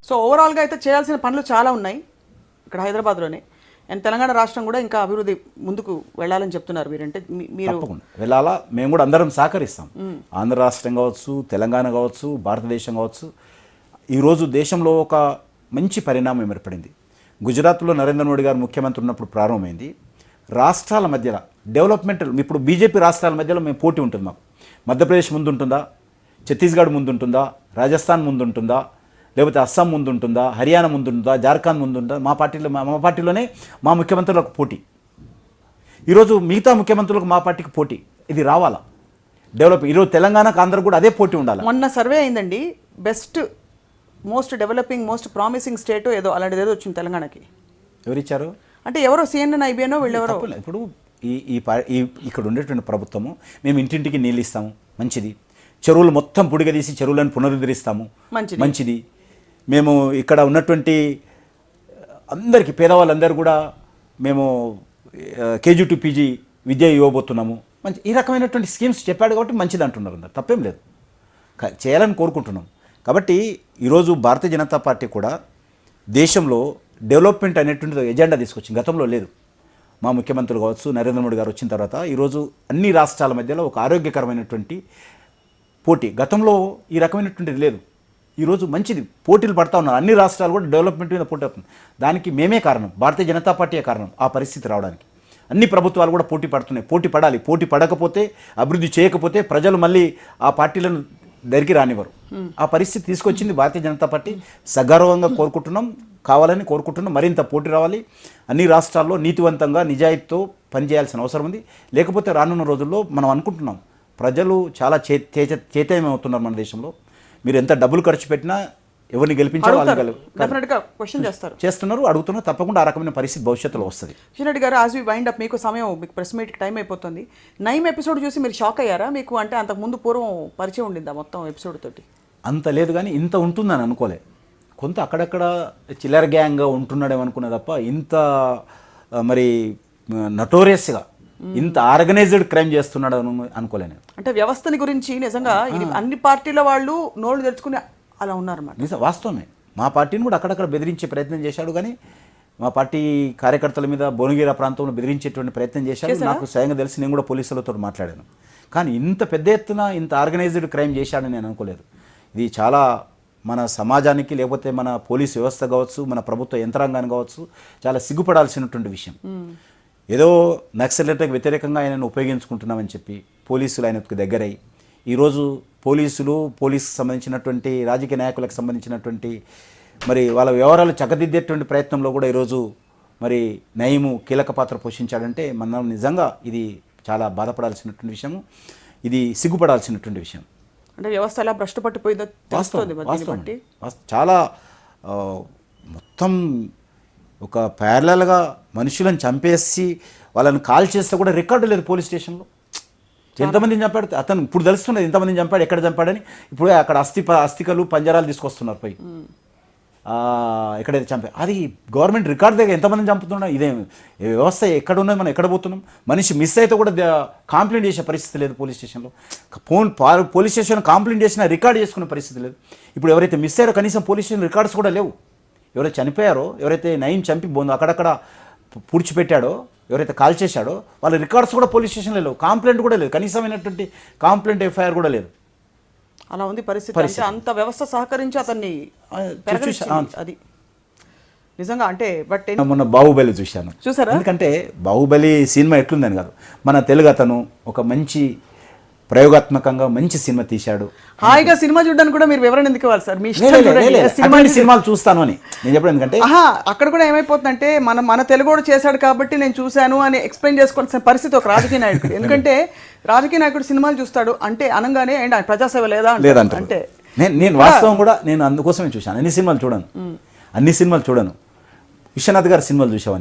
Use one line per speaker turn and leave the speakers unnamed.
So ఓవరాల్గా అయితే చేయాల్సిన పనులు చాలా ఉన్నాయి ఇక్కడ హైదరాబాద్లోనే. అండ్ తెలంగాణ రాష్ట్రం కూడా ఇంకా అభివృద్ధి ముందుకు వెళ్ళాలని చెప్తున్నారు మీరంటే. మీరు
తప్పకుండా వెళ్ళాలా, మేము కూడా అందరం సహకరిస్తాం. ఆంధ్ర రాష్ట్రం కావచ్చు, తెలంగాణ కావచ్చు, భారతదేశం కావచ్చు. ఈరోజు దేశంలో ఒక మంచి పరిణామం ఏర్పడింది. గుజరాత్లో నరేంద్ర మోడీ గారు ముఖ్యమంత్రి ఉన్నప్పుడు ప్రారంభమైంది. రాష్ట్రాల మధ్యలో డెవలప్మెంట్, ఇప్పుడు బీజేపీ రాష్ట్రాల మధ్యలో మేము పోటీ ఉంటుంది. మాకు మధ్యప్రదేశ్ ముందు ఉంటుందా, ఛత్తీస్గఢ్ ముందు ఉంటుందా, రాజస్థాన్ ముందు ఉంటుందా, లేకపోతే అస్సాం ముందు ఉంటుందా, హర్యానా ముందు ఉంటుందా, జార్ఖండ్ ముందు ఉంటుందా, మా పార్టీలోనే మా ముఖ్యమంత్రులకు పోటీ. ఈరోజు మిగతా ముఖ్యమంత్రులకు మా పార్టీకి పోటీ. ఇది రావాలా డెవలప్. ఈరోజు తెలంగాణకు ఆంధ్ర కూడా అదే పోటీ ఉండాలి.
మొన్న సర్వే అయిందండి, best most developing most promising state ఏదో అలాంటిది ఏదో వచ్చింది తెలంగాణకి.
ఎవరిచ్చారు
అంటే ఎవరో CNN IBNO వీళ్ళెవరో.
ఇప్పుడు ఇక్కడ ఉండేటువంటి ప్రభుత్వము మేము ఇంటింటికి నీళ్ళు ఇస్తాము, మంచిది. చెరువులు మొత్తం పుడిగదీసి చెరువులను పునరుద్ధరిస్తాము, మంచిది. మేము ఇక్కడ ఉన్నటువంటి అందరికీ పేదవాళ్ళందరూ కూడా మేము KG to PG విద్య ఇవ్వబోతున్నాము, మంచి ఈ రకమైనటువంటి స్కీమ్స్ చెప్పాడు కాబట్టి మంచిది అంటున్నారు అందరు. తప్పేం లేదు, చేయాలని కోరుకుంటున్నాం. కాబట్టి ఈరోజు భారతీయ జనతా పార్టీ కూడా దేశంలో డెవలప్మెంట్ అనేటువంటి ఎజెండా తీసుకొచ్చింది. గతంలో లేదు. మా ముఖ్యమంత్రులు కావచ్చు, నరేంద్ర మోడీ గారు వచ్చిన తర్వాత ఈరోజు అన్ని రాష్ట్రాల మధ్యలో ఒక ఆరోగ్యకరమైనటువంటి పోటీ. గతంలో ఈ రకమైనటువంటిది లేదు. ఈరోజు మంచిది, పోటీలు పడతా ఉన్నారు. అన్ని రాష్ట్రాలు కూడా డెవలప్మెంట్ మీద పోటీ అవుతుంది. దానికి మేమే కారణం, భారతీయ జనతా పార్టీయే కారణం ఆ పరిస్థితి రావడానికి. అన్ని ప్రభుత్వాలు కూడా పోటీ పడుతున్నాయి. పోటీ పడాలి. పోటీ పడకపోతే, అభివృద్ధి చేయకపోతే ప్రజలు మళ్ళీ ఆ పార్టీలను దగ్గరికి రానివ్వరు. ఆ పరిస్థితి తీసుకొచ్చింది భారతీయ జనతా పార్టీ. సగర్వంగా కోరుకుంటున్నాం, కావాలని కోరుకుంటున్నాం. మరింత పోటీ రావాలి. అన్ని రాష్ట్రాల్లో నీతివంతంగా నిజాయితీతో పనిచేయాల్సిన అవసరం ఉంది. లేకపోతే రానున్న రోజుల్లో మనం అనుకుంటున్నాం ప్రజలు చాలా చైతన్యమవుతున్నారు మన దేశంలో. మీరు ఎంత డబ్బులు ఖర్చు పెట్టినా ఎవరిని గెలిపించాలో చేస్తున్నారు, అడుగుతున్నారు. తప్పకుండా ఆ రకమైన పరిస్థితి భవిష్యత్తులో వస్తుంది.
కిషన్ రెడ్డి గారు, యాజ్ వి వైండ్ అప్, మీకు సమయం, మీకు ప్రెస్ మీట్కి టైం అయిపోతుంది. నైమ్ ఎపిసోడ్ చూసి మీరు షాక్ అయ్యారా? మీకు అంటే అంతకుముందు పూర్వం పరిచయం ఉండిందా మొత్తం ఎపిసోడ్ తోటి?
అంత లేదు, కానీ ఇంత ఉంటుందని అనుకోలే. కొంత అక్కడక్కడ చిల్లర గ్యాంగ్గా ఉంటున్నాడేమనుకున్నా తప్ప ఇంత మరి నటోరియస్గా ఇంత ఆర్గనైజ్డ్ క్రైమ్ చేస్తున్నాడు అనుకోలేను.
అంటే వ్యవస్థని గురించి నిజంగా అన్ని పార్టీల వాళ్ళు నోళ్ళు తెరుచుకుని అలా ఉన్నారన్నమాట.
నిజం, వాస్తవమే. మా పార్టీని కూడా అక్కడక్కడ బెదిరించే ప్రయత్నం చేశాడు, కానీ మా పార్టీ కార్యకర్తల మీద భువనగిరి ప్రాంతంలో బెదిరించేటువంటి ప్రయత్నం చేశాడు. నాకు స్వయంగా తెలిసి నేను కూడా పోలీసులతో మాట్లాడాను. కానీ ఇంత పెద్ద ఎత్తున ఇంత ఆర్గనైజ్డ్ క్రైమ్ చేశాడని నేను అనుకోలేదు. ఇది చాలా మన సమాజానికి, లేకపోతే మన పోలీసు వ్యవస్థ కావచ్చు, మన ప్రభుత్వ యంత్రాంగాన్ని కావచ్చు, చాలా సిగ్గుపడాల్సినటువంటి విషయం. ఏదో నక్సలైట్లకు వ్యతిరేకంగా ఆయనను ఉపయోగించుకుంటున్నామని చెప్పి పోలీసులు ఆయనకు దగ్గరై ఈరోజు పోలీసుకు సంబంధించినటువంటి రాజకీయ నాయకులకు సంబంధించినటువంటి మరి వాళ్ళ వ్యవహారాలు చక్కదిద్దేటువంటి ప్రయత్నంలో కూడా ఈరోజు మరి నయీము కీలక పాత్ర పోషించాడంటే మనం నిజంగా ఇది చాలా బాధపడాల్సినటువంటి విషయము, ఇది సిగ్గుపడాల్సినటువంటి విషయం.
అంటే వ్యవస్థ ఎలా భ్రష్టు పట్టిపోయిందో తెలుస్తుంది.
చాలా మొత్తం ఒక ప్యారలల్గా మనుషులను చంపేసి వాళ్ళని కాల్ చేస్తే కూడా రికార్డు లేదు పోలీస్ స్టేషన్లో. ఎంతమందిని చంపాడు అతను ఇప్పుడు తెలుస్తున్నది, ఎంతమందిని చంపాడు, ఎక్కడ చంపాడని. ఇప్పుడే అక్కడ అస్థికలు పంజరాలు తీసుకొస్తున్నారు పోయి ఎక్కడైతే చంపా. అది గవర్నమెంట్ రికార్డు దగ్గర ఎంతమందిని చంపుతున్నాం. ఇదే వ్యవస్థ ఎక్కడ ఉన్నది, మనం ఎక్కడ పోతున్నాం. మనిషి మిస్ అయితే కూడా కంప్లైంట్ చేసే పరిస్థితి లేదు పోలీస్ స్టేషన్లో. పోలీస్ స్టేషన్ కంప్లైంట్ చేసినా రికార్డు చేసుకునే పరిస్థితి లేదు. ఇప్పుడు ఎవరైతే మిస్ అయ్యారో కనీసం పోలీస్ స్టేషన్ రికార్డ్స్ కూడా లేవు. ఎవరైతే చనిపోయారో, ఎవరైతే నయీం చంపి అక్కడక్కడ పూడ్చిపెట్టాడో, ఎవరైతే కాల్ చేశాడో వాళ్ళ రికార్డ్స్ కూడా పోలీస్ స్టేషన్లో లేవు. కంప్లైంట్ కూడా లేదు, కనీసమైనటువంటి కంప్లైంట్ FIR కూడా లేదు.
అలా ఉంది పరిస్థితి. అంత వ్యవస్థ సహకరించి అతన్ని అది నిజంగా. అంటే బట్
మొన్న బాహుబలి చూసారా? ఎందుకంటే బాహుబలి సినిమా ఎట్లుందని కాదు, మన తెలుగు అతను ఒక మంచి ప్రయోగాత్మకంగా మంచి సినిమా తీశాడు.
హాయిగా సినిమా చూడడానికి కూడా మీరు వివరణ ఎందుకు ఇవ్వాలి సార్? మీ
సినిమాలు చూస్తాను అని నేను చెప్పడం. ఎందుకంటే
అక్కడ కూడా ఏమైపోతుందంటే మన తెలుగు చేశాడు కాబట్టి నేను చూశాను అని ఎక్స్ప్లెయిన్ చేసుకోవాల్సిన పరిస్థితి ఒక రాజకీయ నాయకుడు. ఎందుకంటే రాజకీయ నాయకుడు సినిమాలు చూస్తాడు అంటే అనగానే ప్రజాసేవ లేదా అంటే
నేను వాస్తవం కూడా నేను అందుకోసమే చూశాను. అన్ని సినిమాలు చూడను. విశ్వనాథ్ గారి సినిమాలు చూసావని